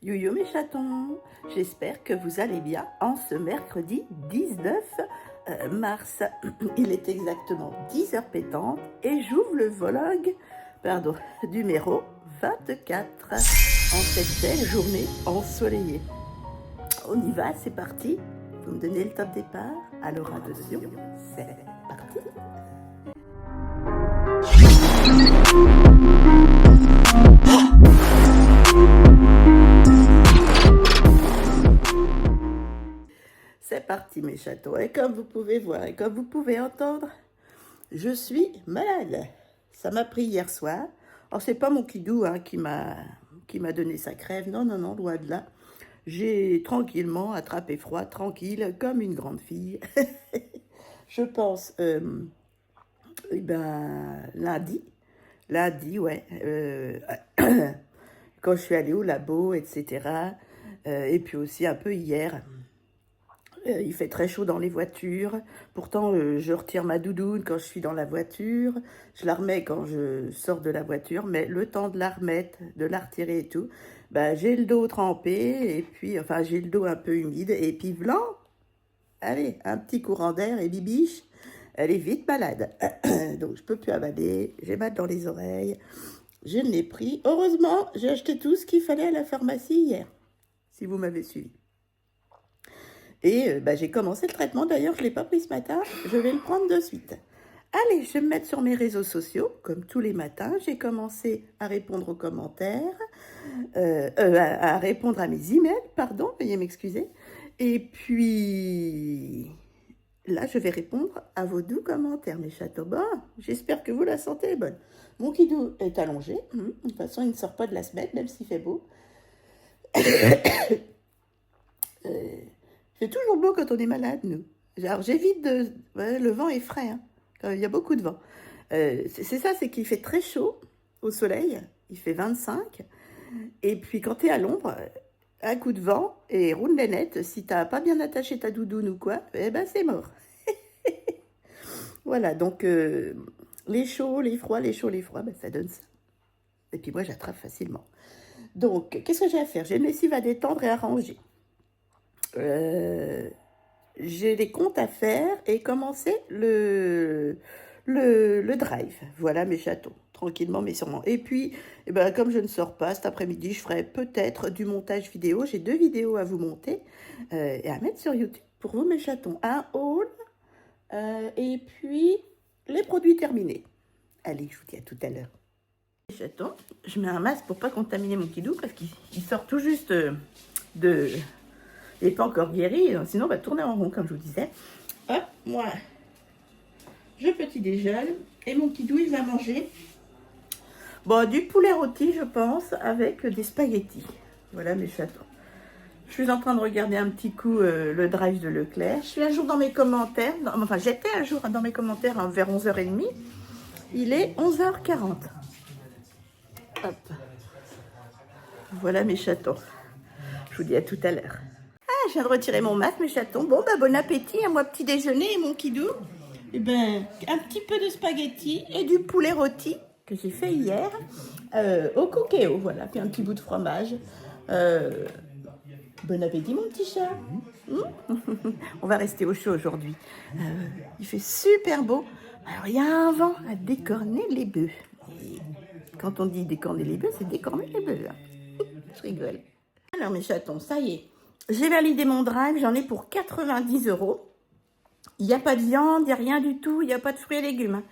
Yo mes chatons, j'espère que vous allez bien en ce mercredi 19 mars. Il est exactement 10h pétantes et j'ouvre le vlog numéro 24 en cette belle journée ensoleillée. On y va, c'est parti. Vous me donnez le top départ. Alors attention, c'est parti. C'est parti mes chatons, et comme vous pouvez voir et comme vous pouvez entendre, je suis malade. Ça m'a pris hier soir. Alors c'est pas mon kidou qui m'a donné sa crève, non, loin de là. J'ai tranquillement attrapé froid, tranquille, comme une grande fille. Je pense, lundi, ouais, quand je suis allée au labo, etc. Et puis aussi un peu hier. Il fait très chaud dans les voitures. Pourtant, je retire ma doudoune quand je suis dans la voiture. Je la remets quand je sors de la voiture. Mais le temps de la remettre, de la retirer et tout, j'ai le dos trempé. Et puis, enfin, j'ai le dos un peu humide. Et puis, blanc, allez, un petit courant d'air et bibiche, elle est vite malade. Donc, je peux plus avaler. J'ai mal dans les oreilles. Je l'ai pris. Heureusement, j'ai acheté tout ce qu'il fallait à la pharmacie hier, si vous m'avez suivi. Et j'ai commencé le traitement, d'ailleurs je ne l'ai pas pris ce matin, je vais le prendre de suite. Allez, je vais me mettre sur mes réseaux sociaux, comme tous les matins. J'ai commencé à répondre aux commentaires, à répondre à mes emails, pardon, veuillez m'excuser. Et puis, là, je vais répondre à vos doux commentaires, mes chatons. Bon, j'espère que vous la sentez bonne. Mon kidou est allongé, de toute façon, il ne sort pas de la semaine, même s'il fait beau. C'est toujours beau quand on est malade, nous. Alors, j'évite de... Ouais, le vent est frais, quand il y a beaucoup de vent. C'est ça, c'est qu'il fait très chaud au soleil. Il fait 25. Et puis, quand tu es à l'ombre, un coup de vent et roule les nettes. Si tu n'as pas bien attaché ta doudoune ou quoi, c'est mort. Voilà, donc, les chauds, les froids, ça donne ça. Et puis, moi, j'attrape facilement. Donc, qu'est-ce que j'ai à faire? J'ai une lessive à détendre et à ranger. J'ai des comptes à faire et commencer le drive. Voilà mes chatons, tranquillement mais sûrement. Et puis, comme je ne sors pas cet après-midi, je ferai peut-être du montage vidéo. J'ai 2 vidéos à vous monter et à mettre sur YouTube pour vous mes chatons. Un haul et puis les produits terminés. Allez, je vous dis à tout à l'heure. Les chatons, je mets un masque pour pas contaminer mon kidou parce qu'il sort tout juste de... Il n'est pas encore guéri, sinon on va tourner en rond, comme je vous disais. Hop, moi, je petit déjeune. Et mon kidou, il va manger du poulet rôti, je pense, avec des spaghettis. Voilà mes chatons. Je suis en train de regarder un petit coup le drive de Leclerc. Je suis un jour dans mes commentaires. Enfin, j'étais un jour dans mes commentaires vers 11h30. Il est 11h40. Hop. Voilà mes chatons. Je vous dis à tout à l'heure. Je viens de retirer mon masque, mes chatons. Bon, bon appétit à moi, petit déjeuner et mon kidou. Un petit peu de spaghetti et du poulet rôti que j'ai fait hier au cookéo, voilà. Puis un petit bout de fromage. Bon appétit, mon petit chat. On va rester au chaud aujourd'hui. Il fait super beau. Alors, il y a un vent à décorner les bœufs. Et quand on dit décorner les bœufs, c'est décorner les bœufs. Je rigole. Alors, mes chatons, ça y est. J'ai validé mon drive, j'en ai pour 90 €. Il n'y a pas de viande, il n'y a rien du tout, il n'y a pas de fruits et légumes.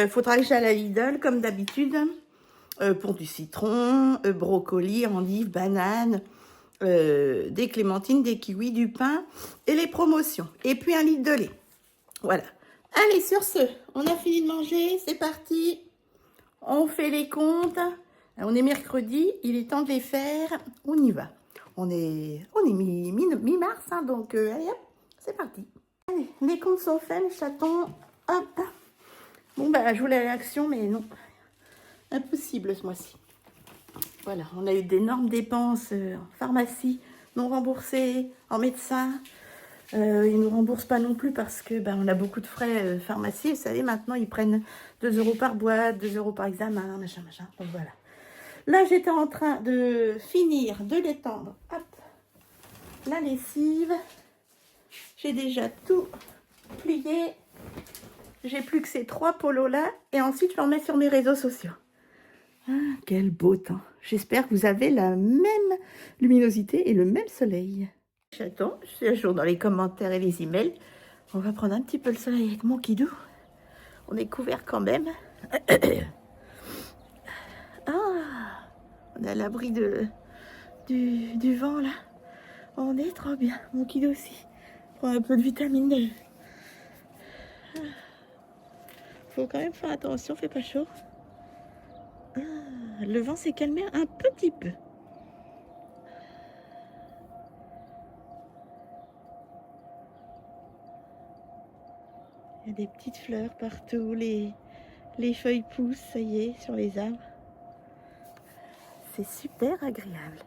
Faudra que j'aille à Lidl, comme d'habitude, pour du citron, brocoli, endives, bananes, des clémentines, des kiwis, du pain et les promotions. Et puis 1 litre de lait. Voilà. Allez, sur ce, on a fini de manger, c'est parti. On fait les comptes. On est mercredi, il est temps de les faire. On y va. On est mi-mars, donc allez hop, c'est parti. Allez, les comptes sont faits, les chatons. Hop. Bon, je voulais aller à l'action, mais non. Impossible ce mois-ci. Voilà, on a eu d'énormes dépenses en pharmacie, non remboursées, en médecin. Ils ne nous remboursent pas non plus parce que on a beaucoup de frais pharmacie. Vous savez, maintenant, ils prennent 2 € par boîte, 2 € par examen, machin. Donc voilà. Là, j'étais en train de finir de l'étendre. Hop, la lessive. J'ai déjà tout plié. J'ai plus que ces 3 polos là. Et ensuite, je vais en mettre sur mes réseaux sociaux. Ah, quel beau temps. J'espère que vous avez la même luminosité et le même soleil. J'attends, je suis à jour dans les commentaires et les emails. On va prendre un petit peu le soleil avec mon kidou. On est couvert quand même. Ah, on est à l'abri du vent là. On est trop bien. Mon kidou aussi. Prends un peu de vitamine D. Faut quand même faire attention, fait pas chaud. Ah, le vent s'est calmé un petit peu. Il y a des petites fleurs partout, les feuilles poussent, ça y est, sur les arbres. C'est super agréable.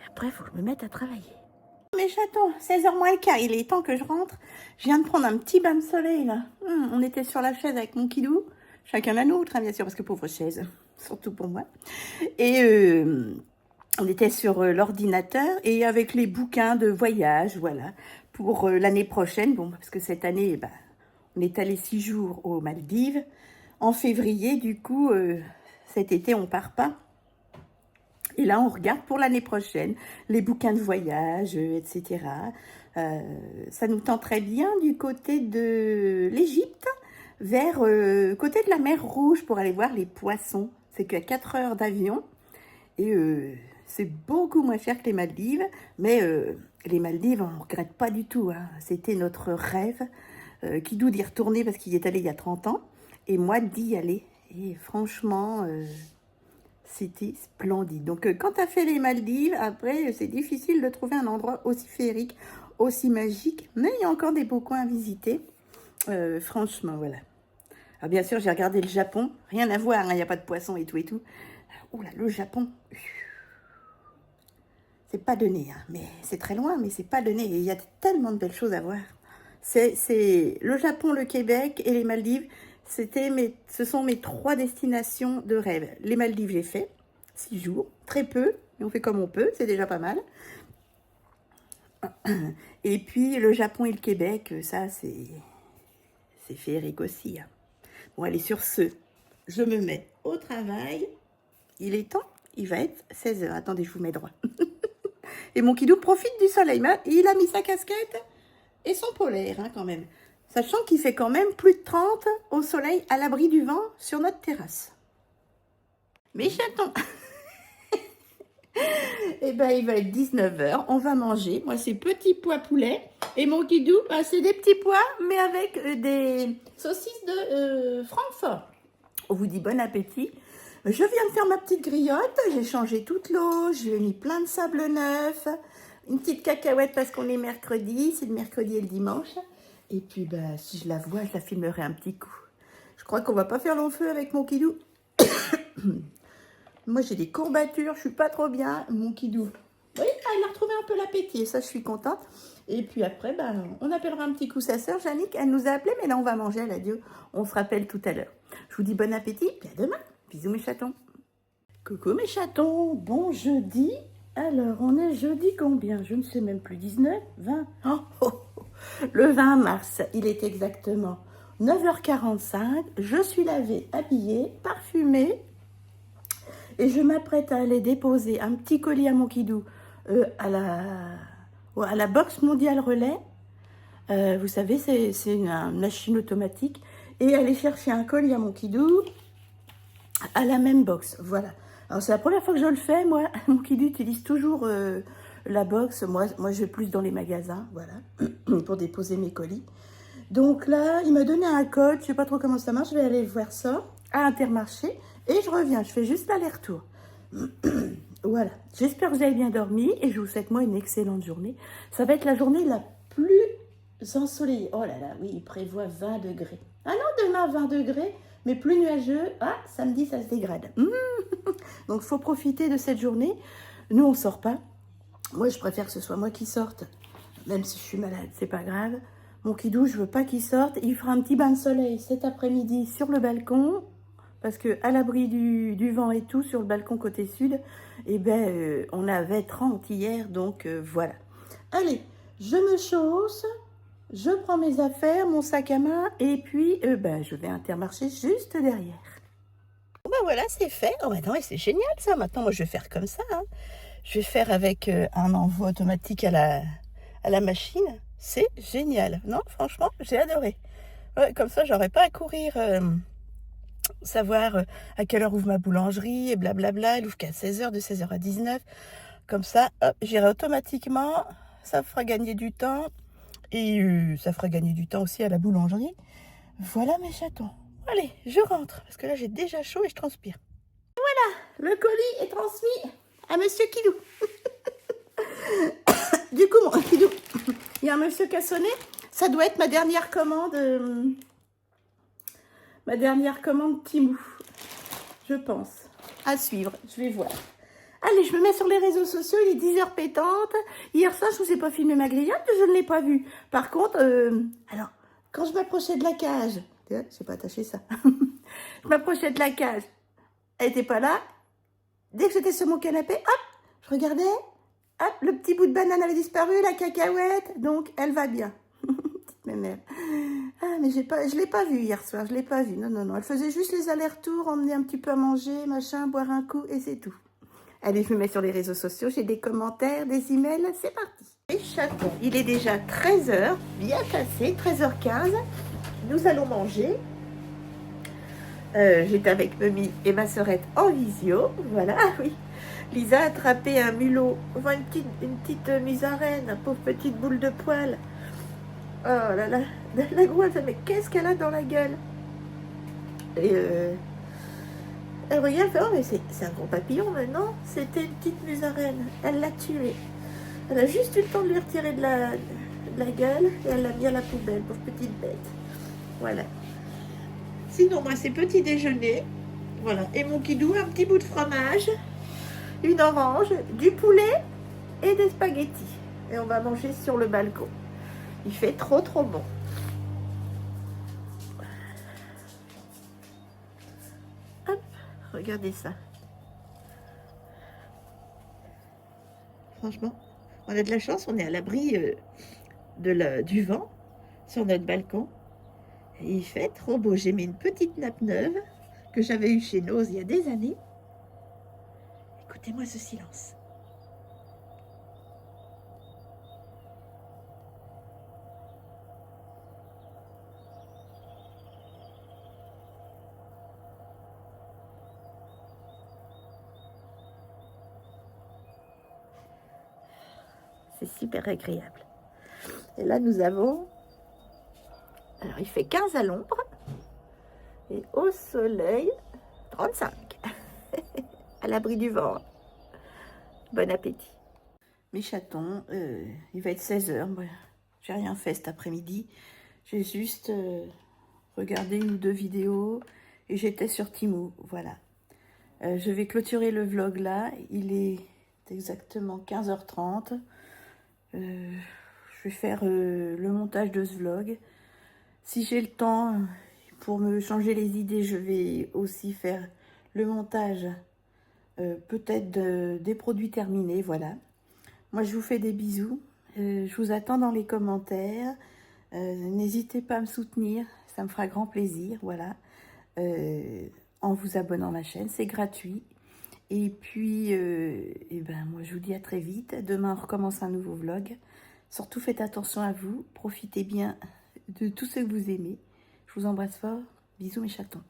Et après, il faut que je me mette à travailler. Mes chatons, 16h moins le quart, il est temps que je rentre. Je viens de prendre un petit bain de soleil, là. On était sur la chaise avec mon kidou. Chacun la nôtre, hein, bien sûr, parce que pauvre chaise, surtout pour moi. Et on était sur l'ordinateur et avec les bouquins de voyage, voilà, pour l'année prochaine. Bon, parce que cette année, bah, on est allé 6 jours aux Maldives. En février, du coup, cet été, on part pas. Et là, on regarde pour l'année prochaine les bouquins de voyage, etc. Ça nous tenterait bien du côté de l'Égypte, vers côté de la mer Rouge, pour aller voir les poissons. C'est qu'à 4 heures d'avion. Et c'est beaucoup moins cher que les Maldives. Mais les Maldives, on ne regrette pas du tout. Hein. C'était notre rêve. Kidou d'y retourner parce qu'il y est allé il y a 30 ans. Et moi d'y aller. Et franchement... c'était splendide. Donc, quand tu as fait les Maldives, après, c'est difficile de trouver un endroit aussi féerique, aussi magique. Mais il y a encore des beaux coins à visiter. Franchement, voilà. Alors, bien sûr, j'ai regardé le Japon. Rien à voir, il n'y a pas de poisson et tout et tout. Oula, le Japon. C'est pas donné, hein, mais c'est très loin, mais c'est pas donné. Et il y a tellement de belles choses à voir. C'est le Japon, le Québec et les Maldives. Ce sont mes 3 destinations de rêve. Les Maldives, j'ai fait 6 jours, très peu, mais on fait comme on peut, c'est déjà pas mal. Et puis le Japon et le Québec, ça c'est féerique aussi. Hein. Bon, allez, sur ce, je me mets au travail. Il est temps, il va être 16h. Attendez, je vous mets droit. Et mon kidou profite du soleil. Il a mis sa casquette et son polaire, hein, quand même. Sachant qu'il fait quand même plus de 30 au soleil, à l'abri du vent, sur notre terrasse. Mes chatons. Eh ben, il va être 19h, on va manger. Moi, c'est petits pois poulet. Et mon kidou, bah, c'est des petits pois, mais avec des saucisses de Francfort. On vous dit bon appétit. Je viens de faire ma petite griotte. J'ai changé toute l'eau. J'ai mis plein de sable neuf. Une petite cacahuète parce qu'on est mercredi. C'est le mercredi et le dimanche. Et puis, bah, si je la vois, je la filmerai un petit coup. Je crois qu'on va pas faire long feu avec mon kidou. Moi, j'ai des courbatures, je suis pas trop bien. Mon kidou, oui, elle a retrouvé un peu l'appétit, ça, je suis contente. Et puis après, bah, on appellera un petit coup sa sœur, Jannick. Elle nous a appelé, mais là, on va manger, elle a dit, on se rappelle tout à l'heure. Je vous dis bon appétit, puis à demain. Bisous, mes chatons. Coucou, mes chatons. Bon jeudi. Alors, on est jeudi combien? Je ne sais même plus. 19, 20. Oh, oh, oh. Le 20 mars, il est exactement 9h45. Je suis lavée, habillée, parfumée. Et je m'apprête à aller déposer un petit colis à mon kidou à la box mondiale relais. Vous savez, c'est une machine automatique. Et aller chercher un colis à mon kidou à la même box. Voilà. Alors, c'est la première fois que je le fais. Moi, mon kidou utilise toujours la box. Moi, je vais plus dans les magasins, voilà, pour déposer mes colis. Donc là, il m'a donné un code. Je ne sais pas trop comment ça marche. Je vais aller voir ça à Intermarché. Et je reviens, je fais juste l'aller-retour. Voilà, j'espère que vous avez bien dormi et je vous souhaite moi une excellente journée. Ça va être la journée la plus ensoleillée. Oh là là, oui, il prévoit 20 degrés. Ah non, demain 20 degrés, mais plus nuageux. Ah, samedi, ça se dégrade. Donc, il faut profiter de cette journée. Nous, on ne sort pas. Moi, je préfère que ce soit moi qui sorte. Même si je suis malade, c'est pas grave. Mon kidou, je veux pas qu'il sorte. Il fera un petit bain de soleil cet après-midi sur le balcon. parce que à l'abri du vent et tout, sur le balcon côté sud, eh ben, on avait 30 hier, donc voilà. Allez, je me chausse, je prends mes affaires, mon sac à main, et puis ben, je vais à Intermarché juste derrière. Bon ben voilà, c'est fait. Oh ben non, c'est génial ça. Maintenant, moi, je vais faire comme ça. Hein. Je vais faire avec un envoi automatique à la machine. C'est génial. Non, franchement, j'ai adoré. Ouais, comme ça, j'aurais pas à courir, savoir à quelle heure ouvre ma boulangerie et blablabla. Elle ouvre qu'à 16h, de 16h à 19h. Comme ça, hop, j'irai automatiquement. Ça me fera gagner du temps. Et ça fera gagner du temps aussi à la boulangerie. Voilà mes chatons. Allez, je rentre. Parce que là, j'ai déjà chaud et je transpire. Le colis est transmis à Monsieur Kidou. Du coup, mon Kidou, il y a un monsieur qui a sonné. Ça doit être ma dernière commande. Ma dernière commande Timou. Je pense. À suivre. Je vais voir. Allez, je me mets sur les réseaux sociaux. Il est 10h pétante. Hier soir, je ne vous ai pas filmé ma grillade. Je ne l'ai pas vue. Par contre, alors, quand je m'approchais de la cage. Je n'ai pas attaché ça. Je m'approchais de la cage. Elle n'était pas là. Dès que j'étais sur mon canapé, hop, je regardais, hop, le petit bout de banane avait disparu, la cacahuète, donc elle va bien. Petite mémère. Ah, mais je l'ai pas vue hier soir, je l'ai pas vue. Non, non, non, elle faisait juste les allers-retours, emmener un petit peu à manger, machin, boire un coup, et c'est tout. Allez, je me mets sur les réseaux sociaux, j'ai des commentaires, des emails, c'est parti. Les chatons, il est déjà 13h, bien passé, 13h15, nous allons manger. J'étais avec Mimi et ma sœurette en visio, voilà, ah oui. Lisa a attrapé un mulot, enfin une petite musarène, pauvre petite boule de poil. Oh là là, la grosse, mais qu'est-ce qu'elle a dans la gueule? Et elle regarde, elle fait, oh mais c'est un gros papillon maintenant, c'était une petite musarène, elle l'a tué. Elle a juste eu le temps de lui retirer de la gueule et elle l'a mis à la poubelle, pauvre petite bête. Voilà. Sinon, moi, c'est petit déjeuner. Voilà. Et mon Kidou, un petit bout de fromage, une orange, du poulet et des spaghettis. Et on va manger sur le balcon. Il fait trop, trop bon. Hop, regardez ça. Franchement, on a de la chance. On est à l'abri du vent sur notre balcon. Et il fait trop beau. J'ai mis une petite nappe neuve que j'avais eue chez Nose il y a des années. Écoutez-moi ce silence. C'est super agréable. Et là, nous avons... Alors, il fait 15 à l'ombre. Et au soleil, 35. À l'abri du vent. Bon appétit. Mes chatons, il va être 16h. J'ai rien fait cet après-midi. J'ai juste regardé une ou deux vidéos et j'étais sur Timou. Voilà. Je vais clôturer le vlog là. Il est exactement 15h30. Je vais faire le montage de ce vlog. Si j'ai le temps, pour me changer les idées, je vais aussi faire le montage peut-être des produits terminés, voilà. Moi, je vous fais des bisous. Je vous attends dans les commentaires. N'hésitez pas à me soutenir, ça me fera grand plaisir, voilà. En vous abonnant à ma chaîne, c'est gratuit. Et puis, et ben, moi, je vous dis à très vite. Demain, on recommence un nouveau vlog. Surtout, faites attention à vous. Profitez bien de tout ce que vous aimez. Je vous embrasse fort. Bisous, mes chatons.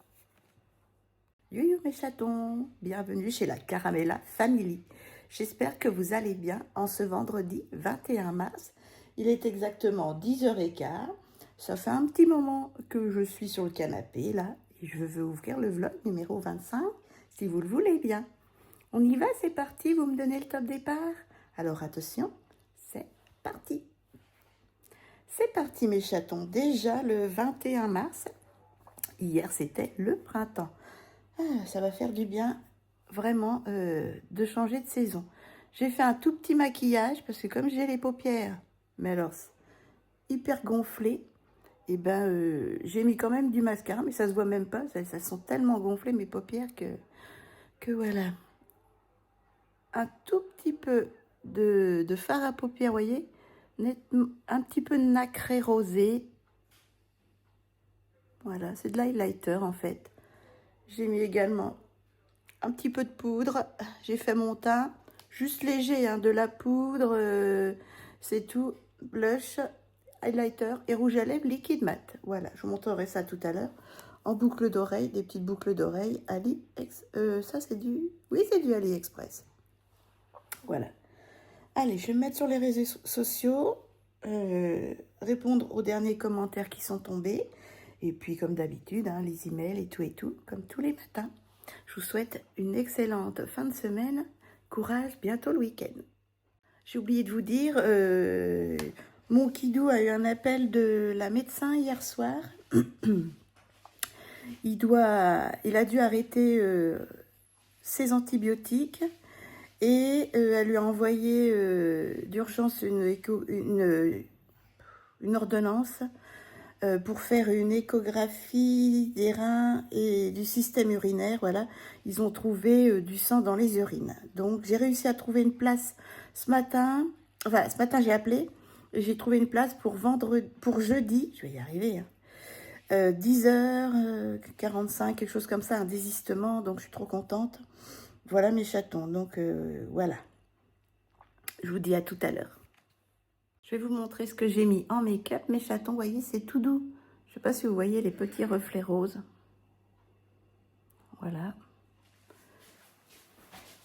Youhou, mes chatons. Bienvenue chez la Caramella Family. J'espère que vous allez bien en ce vendredi 21 mars. Il est exactement 10h15. Ça fait un petit moment que je suis sur le canapé, là. Et je veux ouvrir le vlog numéro 25, si vous le voulez bien. On y va, c'est parti, vous me donnez le top départ? Alors attention, c'est parti. C'est parti mes chatons, déjà le 21 mars. Hier c'était le printemps. Ah, ça va faire du bien, vraiment, de changer de saison. J'ai fait un tout petit maquillage parce que comme j'ai les paupières, mais alors, hyper gonflées, Et ben, j'ai mis quand même du mascara, mais ça se voit même pas. Ça sont tellement gonflées mes paupières que voilà. Un tout petit peu de fard à paupières, vous voyez, un petit peu nacré rosé. Voilà, c'est de l'highlighter en fait. J'ai mis également un petit peu de poudre. J'ai fait mon teint, juste léger, hein, de la poudre, c'est tout. Blush, highlighter et rouge à lèvres liquide mat. Voilà, je vous montrerai ça tout à l'heure. En boucle d'oreille, des petites boucles d'oreille. Ça c'est du... Oui, c'est du AliExpress. Voilà. Allez, je vais me mettre sur les réseaux sociaux, répondre aux derniers commentaires qui sont tombés. Et puis, comme d'habitude, hein, les emails et tout, comme tous les matins. Je vous souhaite une excellente fin de semaine. Courage, bientôt le week-end. J'ai oublié de vous dire, mon kidou a eu un appel de la médecin hier soir. Il a dû arrêter ses antibiotiques. Et elle lui a envoyé d'urgence une ordonnance pour faire une échographie des reins et du système urinaire. Voilà, ils ont trouvé du sang dans les urines. Donc j'ai réussi à trouver une place ce matin. Enfin, ce matin j'ai appelé et j'ai trouvé une place pour jeudi. Je vais y arriver. Hein. 10h45, quelque chose comme ça, un désistement. Donc je suis trop contente. Voilà mes chatons. Donc voilà. Je vous dis à tout à l'heure. Je vais vous montrer ce que j'ai mis en make-up. Mes chatons, vous voyez, c'est tout doux. Je ne sais pas si vous voyez les petits reflets roses. Voilà.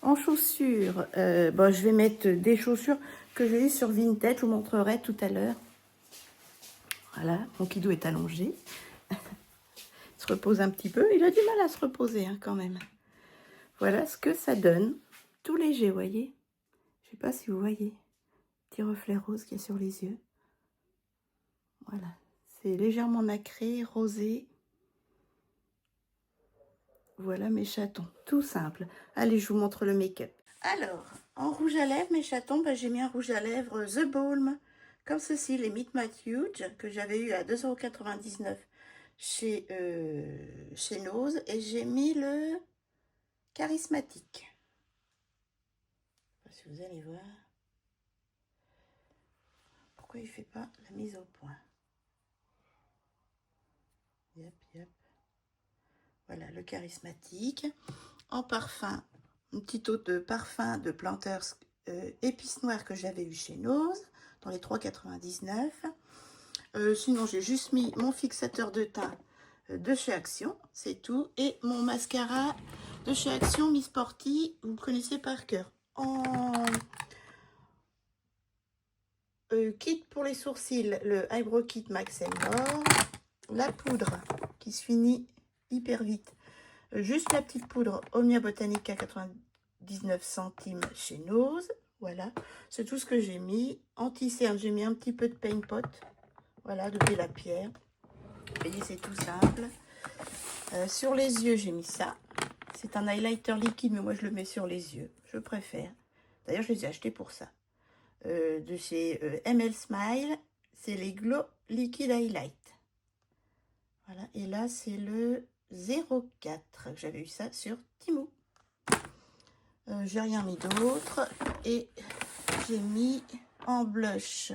En chaussures, je vais mettre des chaussures que j'ai eues sur Vinted. Je vous montrerai tout à l'heure. Voilà, mon kidou est allongé. Il se repose un petit peu. Il a du mal à se reposer hein, quand même. Voilà ce que ça donne. Tout léger, vous voyez. Je ne sais pas si vous voyez. Petit reflet rose qu'il y a sur les yeux. Voilà. C'est légèrement nacré, rosé. Voilà mes chatons, tout simple. Allez, je vous montre le make-up. Alors, en rouge à lèvres, mes chatons, j'ai mis un rouge à lèvres The Balm, comme ceci, les Meet My Huge, que j'avais eu à 2,99 € chez Nose. Et j'ai mis le charismatique. Je sais pas si vous allez voir. Pourquoi il ne fait pas la mise au point? Yep, yep. Voilà, le charismatique. En parfum, une petite eau de parfum de Planters épice noire que j'avais eu chez Nose, dans les 3,99 €. Sinon, j'ai juste mis mon fixateur de teint de chez Action, c'est tout. Et mon mascara de chez Action, Miss Sporty, vous le connaissez par cœur. En kit pour les sourcils, le Eyebrow Kit Max More. La poudre qui se finit hyper vite. Juste la petite poudre Omnia Botanica 99 centimes chez Nose. Voilà, c'est tout ce que j'ai mis. Anti-cerne, j'ai mis un petit peu de Paint Pot. Voilà, de la pierre. Vous voyez, c'est tout simple. Sur les yeux, j'ai mis ça. C'est un highlighter liquide, mais moi, je le mets sur les yeux. Je préfère. D'ailleurs, je les ai achetés pour ça. De chez ML Smile, c'est les Glow Liquid Highlight. Voilà, et là, c'est le 04. J'avais eu ça sur Temu. J'ai rien mis d'autre. Et j'ai mis en blush.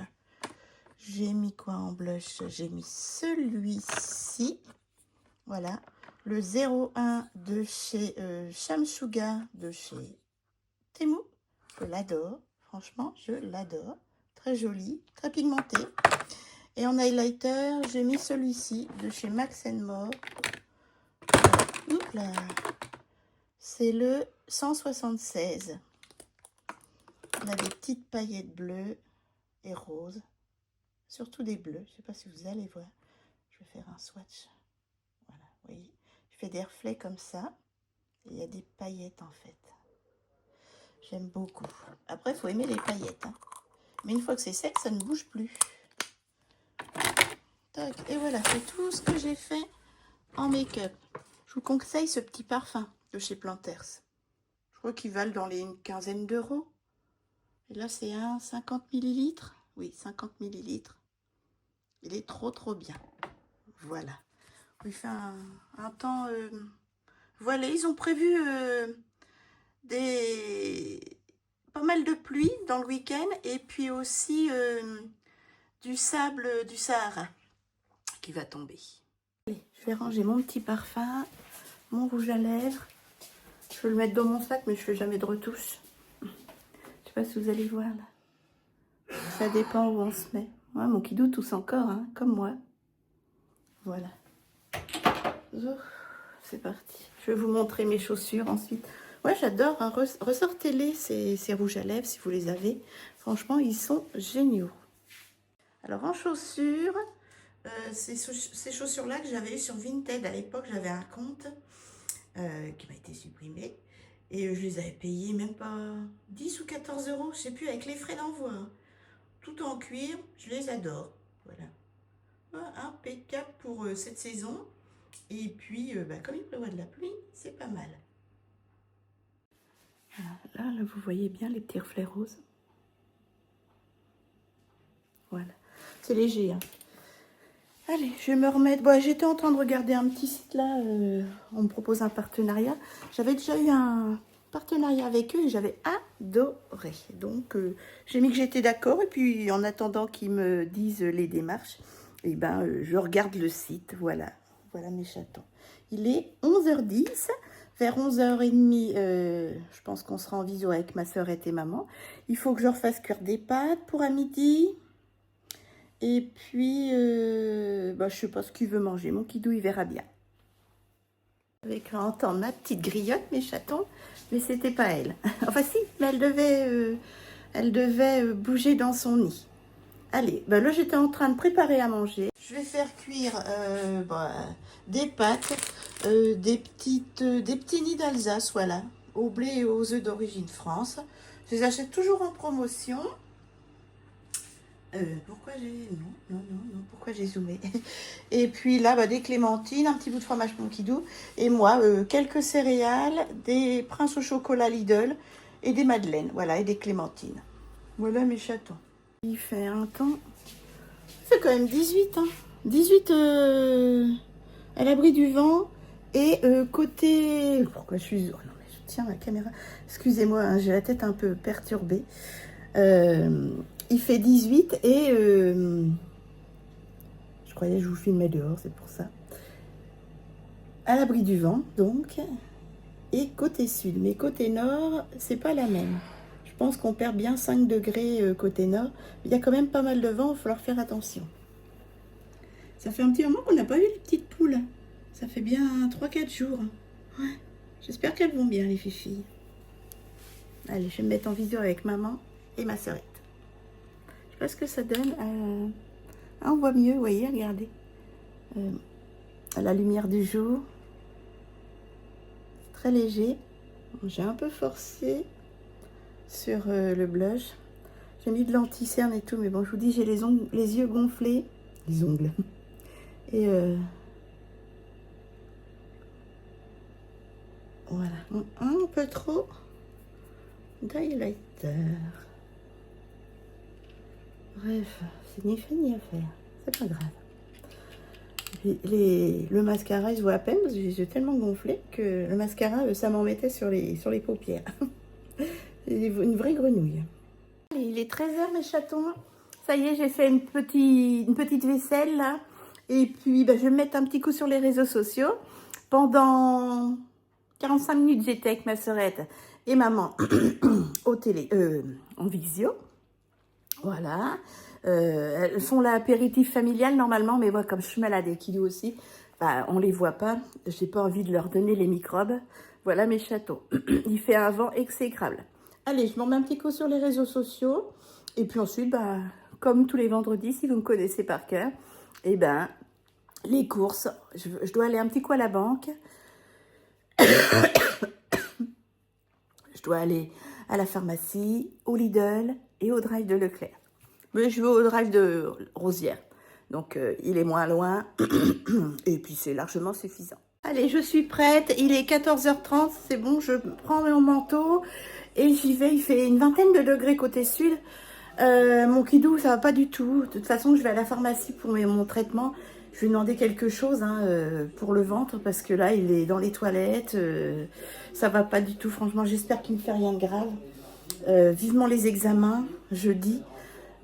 J'ai mis quoi en blush? J'ai mis celui-ci. Voilà. Le 01 de chez Shamsuga de chez Temu. Je l'adore. Franchement, je l'adore. Très joli, très pigmenté. Et en highlighter, j'ai mis celui-ci de chez Max More. Voilà. C'est le 176. On a des petites paillettes bleues et roses. Surtout des bleus. Je ne sais pas si vous allez voir. Je vais faire un swatch. Voilà, vous voyez. Je fais des reflets comme ça. Et il y a des paillettes en fait. J'aime beaucoup. Après, il faut aimer les paillettes. Hein. Mais une fois que c'est sec, ça ne bouge plus. Tac. Et voilà, c'est tout ce que j'ai fait en make-up. Je vous conseille ce petit parfum de chez Planters. Je crois qu'ils valent dans les quinzaine d'euros. Et là, c'est un 50 ml. Oui, 50 ml. Il est trop bien. Voilà. Il fait un temps voilà, ils ont prévu pas mal de pluie dans le week-end et puis aussi du sable du Sahara qui va tomber. Allez, je vais ranger mon petit parfum, mon rouge à lèvres. Je vais le mettre dans mon sac, mais je fais jamais de retouche. Je sais pas si vous allez voir là. Ça dépend où on se met. Ouais, mon kidou tousse encore, hein, comme moi. Voilà. C'est parti. Je vais vous montrer mes chaussures ensuite. Ouais, j'adore. Hein. Ressortez-les, ces rouges à lèvres, si vous les avez. Franchement, ils sont géniaux. Alors, en chaussures, ces chaussures-là que j'avais eues sur Vinted. À l'époque, j'avais un compte qui m'a été supprimé. Et je les avais payées même pas 10 ou 14 euros. Je sais plus, avec les frais d'envoi. Hein. Tout en cuir, je les adore. Voilà. Impeccable pour cette saison. Et puis, comme il prévoit de la pluie, c'est pas mal. Là, vous voyez bien les petits reflets roses. Voilà. C'est léger. Hein. Allez, je vais me remettre. Bon, j'étais en train de regarder un petit site là. On me propose un partenariat. J'avais déjà eu un partenariat avec eux et j'avais adoré. Donc, j'ai mis que j'étais d'accord. Et puis, en attendant qu'ils me disent les démarches, eh ben, je regarde le site. Voilà. Voilà mes chatons. Il est 11h10. Vers 11h30, je pense qu'on sera en visio avec ma sœurette et maman. Il faut que je refasse cuire des pâtes pour à midi. Et puis, je ne sais pas ce qu'il veut manger. Mon kidou, il verra bien. Avec entendre ma petite griotte, mes chatons. Mais c'était pas elle. Enfin si, mais elle devait bouger dans son nid. Allez, là j'étais en train de préparer à manger. Je vais faire cuire des pâtes, des petits nids d'Alsace, voilà, au blé et aux œufs d'origine France. Je les achète toujours en promotion. Pourquoi j'ai zoomé? Et puis là, des clémentines, un petit bout de fromage Ponkidou. Et moi, quelques céréales, des princes au chocolat Lidl et des madeleines, voilà, et des clémentines. Voilà mes chatons. Il fait un temps... C'est quand même 18, hein. 18 à l'abri du vent. Et côté... Pourquoi je suis... Oh non, mais je tiens la caméra. Excusez-moi, hein, j'ai la tête un peu perturbée. Il fait 18 et... je croyais que je vous filmais dehors, c'est pour ça. À l'abri du vent, donc. Et côté sud. Mais côté nord, c'est pas la même. Je pense qu'on perd bien 5 degrés côté nord. Il y a quand même pas mal de vent, il va falloir faire attention. Ça fait un petit moment qu'on n'a pas vu les petites poules. Ça fait bien 3-4 jours. Ouais. J'espère qu'elles vont bien, les filles. Allez, je vais me mettre en visio avec maman et ma sœurette. Je sais pas ce que ça donne. On voit mieux, vous voyez, regardez. À la lumière du jour. Très léger. J'ai un peu forcé sur le blush. J'ai mis de l'anti-cerne et tout, mais bon, je vous dis, j'ai les yeux gonflés. Les ongles. Et voilà. Un peu trop d'highlighter. Bref, c'est ni fait ni à faire. C'est pas grave. Le mascara, il se voit à peine parce que j'ai les yeux tellement gonflés que le mascara, ça m'en mettait sur les paupières. Une vraie grenouille. Allez, il est 13h mes chatons. Ça y est, j'ai fait une petite vaisselle là. Et puis, je vais me mettre un petit coup sur les réseaux sociaux. Pendant 45 minutes, j'étais avec ma sœurette et maman en visio. Voilà. Elles font l'apéritif familial normalement, mais moi, comme je suis malade et Kidou aussi, on les voit pas. J'ai pas envie de leur donner les microbes. Voilà mes chatons. Il fait un vent exécrable. Allez, je m'en mets un petit coup sur les réseaux sociaux. Et puis ensuite, comme tous les vendredis, si vous me connaissez par cœur, les courses. Je dois aller un petit coup à la banque. Je dois aller à la pharmacie, au Lidl et au drive de Leclerc. Mais je vais au drive de Rosières. Donc, il est moins loin. Et puis, c'est largement suffisant. Allez, je suis prête. Il est 14h30. C'est bon, je prends mon manteau et j'y vais. Il fait une vingtaine de degrés côté sud. Mon kidou, ça va pas du tout. De toute façon, je vais à la pharmacie pour mon traitement. Je lui ai demandé quelque chose hein, pour le ventre parce que là, il est dans les toilettes. Ça va pas du tout, franchement. J'espère qu'il ne fait rien de grave. Vivement les examens, jeudi.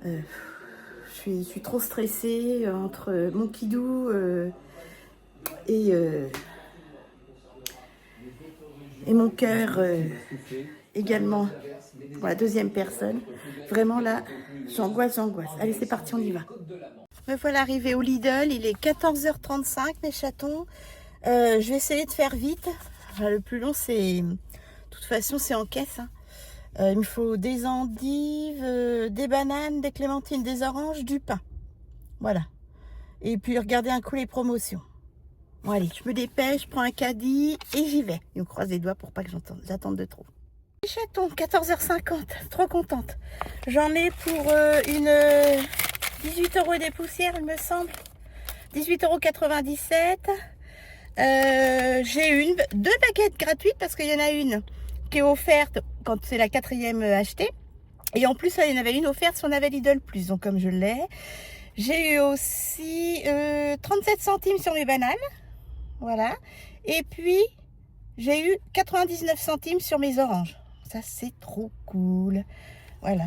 Je suis trop stressée entre mon kidou et mon cœur également pour la deuxième personne. Vraiment là, j'angoisse. Allez, c'est parti, on y va. Me voilà arrivée au Lidl, il est 14h35 mes chatons. Je vais essayer de faire vite. Enfin, le plus long, c'est... De toute façon, c'est en caisse. Hein. Il me faut des endives, des bananes, des clémentines, des oranges, du pain. Voilà. Et puis, regardez un coup les promotions. Bon, allez, je me dépêche, je prends un caddie et j'y vais. Et on croise les doigts pour pas que j'attende de trop. Les chatons, 14h50, trop contente. J'en ai pour une 18 € des poussières, il me semble. 18,97 €. J'ai deux baguettes gratuites parce qu'il y en a une qui est offerte quand c'est la 4e achetée. Et en plus, il y en avait une offerte si on avait Lidl Plus. Donc comme je l'ai, j'ai eu aussi 37 centimes sur mes bananes. Voilà. Et puis, j'ai eu 99 centimes sur mes oranges. Ça, c'est trop cool. Voilà.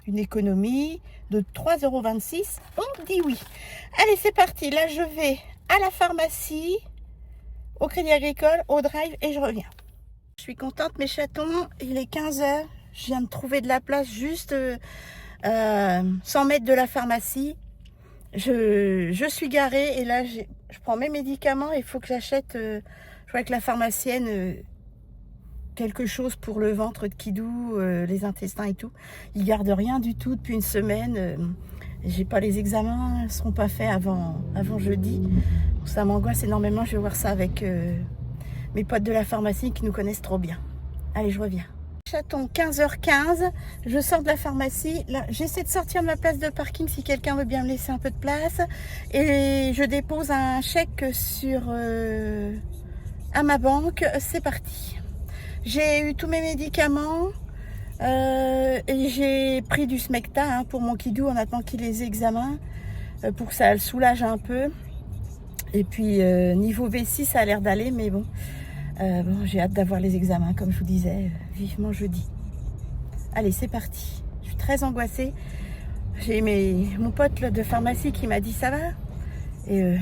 Une économie de 3,26 €. On dit oui. Allez, c'est parti. Là, je vais à la pharmacie, au Crédit Agricole, au Drive et je reviens. Je suis contente, mes chatons. Il est 15 h. Je viens de trouver de la place juste 100 mètres de la pharmacie. Je suis garée et là, je prends mes médicaments. Il faut que j'achète, je vois avec la pharmacienne, quelque chose pour le ventre de Kidou, les intestins et tout. Il garde rien du tout depuis une semaine. J'ai pas les examens, ne seront pas faits avant jeudi. Ça m'angoisse énormément. Je vais voir ça avec mes potes de la pharmacie qui nous connaissent trop bien. Allez, je reviens. Chaton, 15h15, je sors de la pharmacie. Là, j'essaie de sortir de ma place de parking si quelqu'un veut bien me laisser un peu de place. Et je dépose un chèque à ma banque. C'est parti. J'ai eu tous mes médicaments et j'ai pris du Smecta hein, pour mon Kidou en attendant qu'il ait les examens pour que ça le soulage un peu. Et puis niveau vessie, ça a l'air d'aller, mais bon. J'ai hâte d'avoir les examens, comme je vous disais, vivement jeudi. Allez, c'est parti. Je suis très angoissée. J'ai mon pote là, de pharmacie qui m'a dit ça va. Et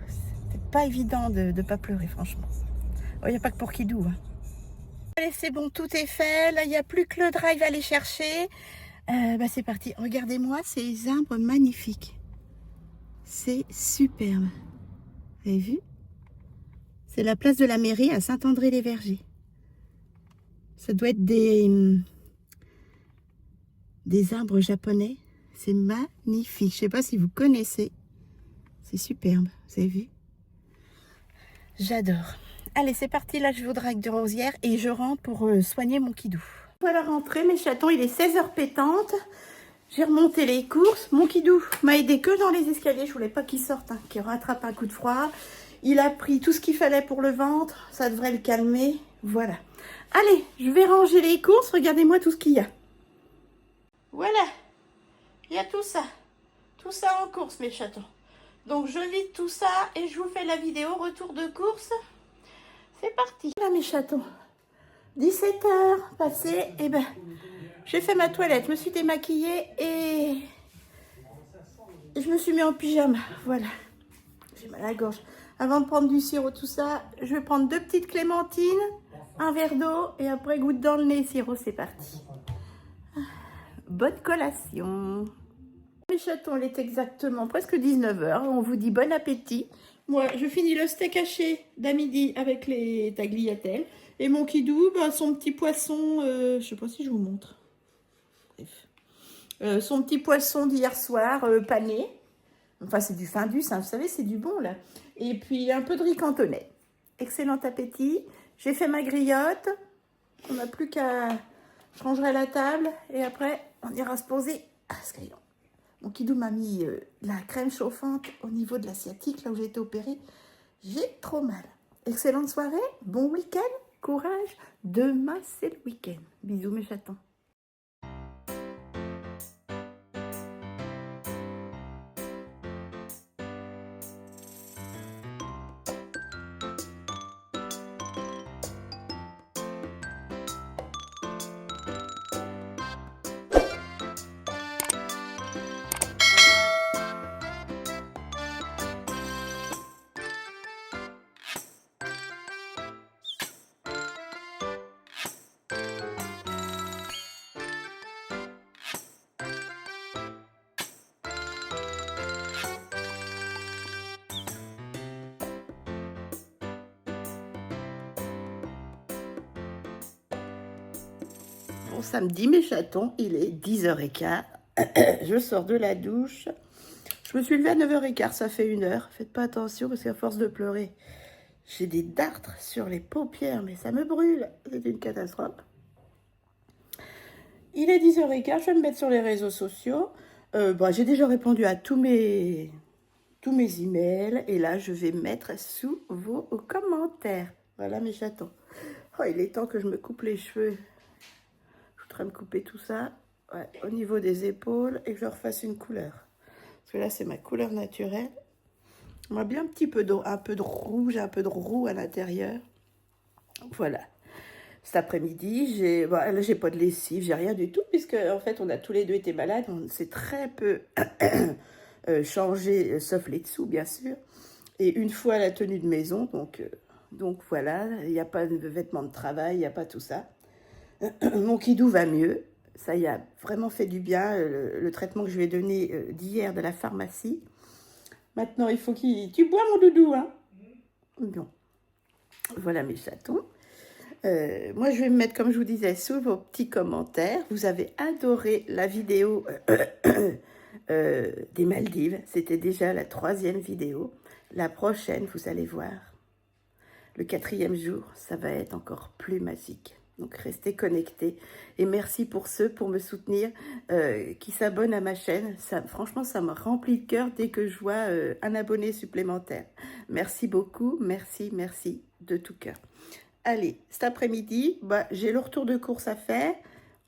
c'était pas évident de ne pas pleurer, franchement. Il n'y a pas que pour Kidou. Hein. Allez, c'est bon, tout est fait. Là, il n'y a plus que le drive à aller chercher. C'est parti. Regardez-moi ces arbres magnifiques. C'est superbe. Vous avez vu ? C'est la place de la mairie à Saint-André-les-Vergers. Ça doit être des arbres japonais. C'est magnifique. Je ne sais pas si vous connaissez. C'est superbe. Vous avez vu ? J'adore. Allez, c'est parti. Là, je vais au drague de Rosière et je rentre pour soigner mon Kidou. Voilà, rentrée, mes chatons. Il est 16h pétante. J'ai remonté les courses. Mon Kidou m'a aidé que dans les escaliers. Je voulais pas qu'il sorte, hein, qu'il rattrape un coup de froid. Il a pris tout ce qu'il fallait pour le ventre. Ça devrait le calmer. Voilà. Allez, je vais ranger les courses. Regardez-moi tout ce qu'il y a. Voilà. Il y a tout ça. Tout ça en course, mes chatons. Donc, je vide tout ça et je vous fais la vidéo retour de course. C'est parti. Là, mes chatons. 17h passées. Et ben, j'ai fait ma toilette. Je me suis démaquillée et je me suis mis en pyjama. Voilà. J'ai mal à la gorge. Avant de prendre du sirop, tout ça, je vais prendre 2 petites clémentines, un verre d'eau et après goutte dans le nez, sirop, c'est parti. Bonne collation. Mes chatons, il est exactement presque 19 h. On vous dit bon appétit. Moi, je finis le steak haché d'à midi avec les tagliatelles. Et mon Kidou, son petit poisson, je sais pas si je vous montre. Bref. Son petit poisson d'hier soir, pané. Enfin, c'est du Findus, hein, vous savez, c'est du bon, là. Et puis, un peu de riz cantonais. Excellent appétit. J'ai fait ma griotte. On n'a plus qu'à... Je rangerai la table. Et après, on ira se poser. Ah, mon Kidou m'a mis la crème chauffante au niveau de la sciatique, là où j'ai été opérée. J'ai trop mal. Excellente soirée. Bon week-end. Courage. Demain, c'est le week-end. Bisous, mes chatons. Bon samedi mes chatons, il est 10h15. Je sors de la douche. Je me suis levée à 9h15, ça fait 1 heure. Faites pas attention parce qu'à force de pleurer, j'ai des dartres sur les paupières, mais ça me brûle. C'est une catastrophe. Il est 10h15, je vais me mettre sur les réseaux sociaux. J'ai déjà répondu à tous mes emails. Et là, je vais mettre sous vos commentaires. Voilà mes chatons. Oh, il est temps que je me coupe les cheveux. Je voudrais me couper tout ça au niveau des épaules et que je refasse une couleur. Parce que là, c'est ma couleur naturelle. On a bien un petit peu un peu de rouge, un peu de roux à l'intérieur. Voilà. Cet après-midi, j'ai pas de lessive, j'ai rien du tout, puisque en fait, on a tous les deux été malades. On s'est très peu changé, sauf les dessous, bien sûr. Et une fois la tenue de maison, donc voilà, il n'y a pas de vêtements de travail, il n'y a pas tout ça. Mon kidou va mieux. Ça y a vraiment fait du bien, le traitement que je lui ai donné d'hier de la pharmacie. Maintenant, il faut qu'il... Tu bois, mon doudou, hein? Bon. Voilà mes chatons. Moi, je vais me mettre, comme je vous disais, sous vos petits commentaires. Vous avez adoré la vidéo des Maldives. C'était déjà la 3e vidéo. La prochaine, vous allez voir, le 4e jour, ça va être encore plus magique. Donc, restez connectés. Et merci pour ceux, pour me soutenir, qui s'abonnent à ma chaîne. Franchement, ça me remplit le cœur dès que je vois un abonné supplémentaire. Merci beaucoup. Merci, merci de tout cœur. Allez, cet après-midi, j'ai le retour de course à faire,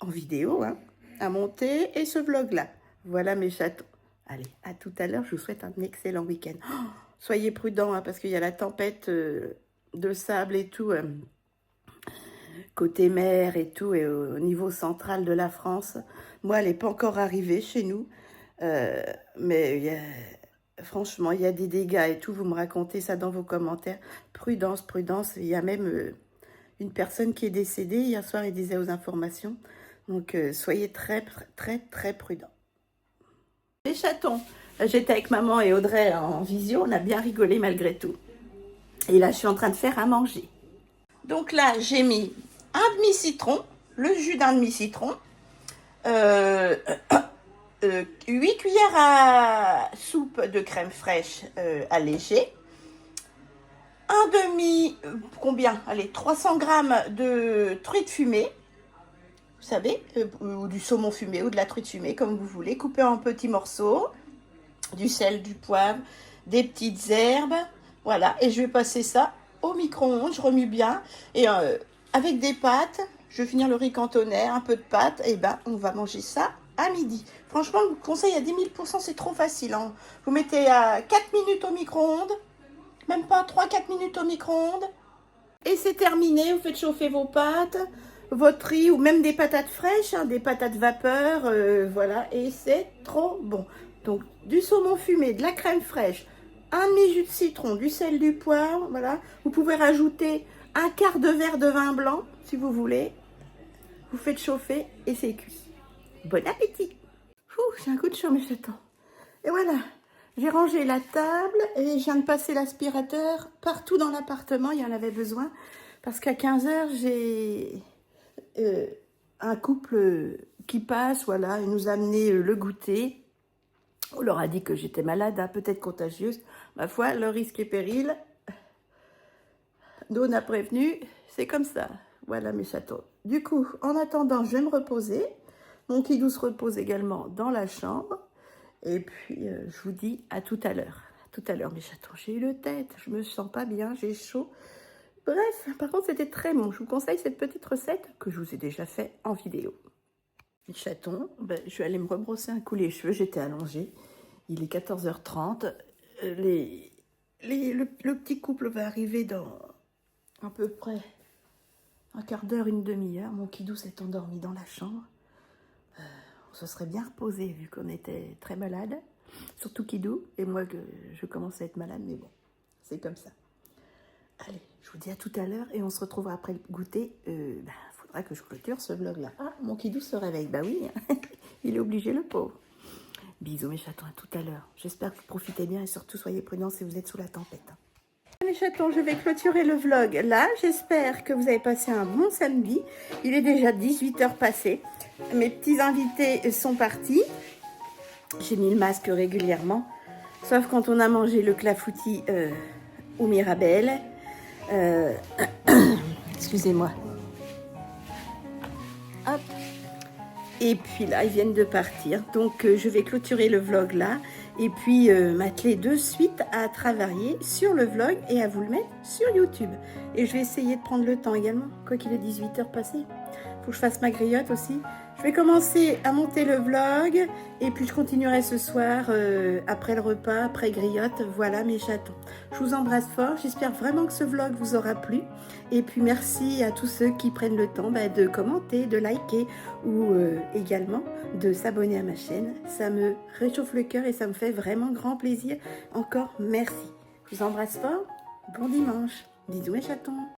en vidéo, hein, à monter, et ce vlog-là. Voilà mes chatons. Allez, à tout à l'heure. Je vous souhaite un excellent week-end. Oh, soyez prudents, hein, parce qu'il y a la tempête de sable et tout, côté mer et tout, et au niveau central de la France. Moi, elle n'est pas encore arrivée chez nous, mais franchement, il y a des dégâts et tout. Vous me racontez ça dans vos commentaires. Prudence, prudence. Il y a même une personne qui est décédée. Hier soir, il disait aux informations. Donc, soyez très, très, très prudents. Les chatons. J'étais avec maman et Audrey en visio. On a bien rigolé malgré tout. Et là, je suis en train de faire à manger. Donc là, j'ai mis un demi-citron, le jus d'un demi-citron, 8 cuillères à soupe de crème fraîche allégée, allez, 300 grammes de truite fumée, vous savez, ou du saumon fumé, ou de la truite fumée, comme vous voulez, coupée en petits morceaux, du sel, du poivre, des petites herbes, voilà, et je vais passer ça au micro-ondes, je remue bien, et avec des pâtes, je vais finir le riz cantonais, un peu de pâtes, et on va manger ça à midi. Franchement, je vous conseille à 10 000%, c'est trop facile, hein. Vous mettez à 4 minutes au micro-ondes, même pas 3-4 minutes au micro-ondes, et c'est terminé. Vous faites chauffer vos pâtes, votre riz, ou même des patates fraîches, hein, des patates vapeur, voilà, et c'est trop bon. Donc, du saumon fumé, de la crème fraîche, un demi-jus de citron, du sel, du poivre, voilà. Vous pouvez rajouter un quart de verre de vin blanc, si vous voulez. Vous faites chauffer et c'est cuit. Bon appétit! J'ai un coup de chaud, mes chatons. Et voilà, j'ai rangé la table et je viens de passer l'aspirateur partout dans l'appartement. Il y en avait besoin parce qu'à 15h, j'ai un couple qui passe, voilà, et nous a amené le goûter. On leur a dit que j'étais malade, hein, peut-être contagieuse. Ma foi, le risque et péril. Nous, on a prévenu, c'est comme ça. Voilà mes chatons. Du coup, en attendant, je vais me reposer. Mon kidou se repose également dans la chambre. Et puis, je vous dis à tout à l'heure. À tout à l'heure, mes chatons. J'ai eu le tête, je me sens pas bien, j'ai chaud. Bref, par contre, c'était très bon. Je vous conseille cette petite recette que je vous ai déjà fait en vidéo. Les chatons, je vais aller me rebrosser un coup les cheveux. J'étais allongée. Il est 14h30. Le petit couple va arriver dans à peu près un quart d'heure, une demi-heure. Mon kidou s'est endormi dans la chambre. On se serait bien reposé vu qu'on était très malade. Surtout kidou. Et moi, je commence à être malade, mais bon, c'est comme ça. Allez, je vous dis à tout à l'heure et on se retrouvera après le goûter. Faudra que je clôture ce vlog-là. Ah, mon kidou se réveille. Bah oui, il est obligé, le pauvre. Bisous mes chatons, à tout à l'heure. J'espère que vous profitez bien et surtout soyez prudents si vous êtes sous la tempête. Les chatons, je vais clôturer le vlog là. J'espère que vous avez passé un bon samedi. Il est déjà 18h passé. Mes petits invités sont partis. J'ai mis le masque régulièrement. Sauf quand on a mangé le clafoutis au Mirabelle. Excusez-moi. Hop. Et puis là, ils viennent de partir. Donc, je vais clôturer le vlog là. Et puis, m'atteler de suite à travailler sur le vlog et à vous le mettre sur YouTube. Et je vais essayer de prendre le temps également, quoi qu'il est 18h passé. Faut que je fasse ma griotte aussi. Je vais commencer à monter le vlog. Et puis, je continuerai ce soir, après le repas, après griotte. Voilà mes chatons. Je vous embrasse fort. J'espère vraiment que ce vlog vous aura plu. Et puis, merci à tous ceux qui prennent le temps de commenter, de liker ou également de s'abonner à ma chaîne. Ça me réchauffe le cœur et ça me fait vraiment grand plaisir. Encore merci. Je vous embrasse fort. Bon dimanche. Bisous mes chatons.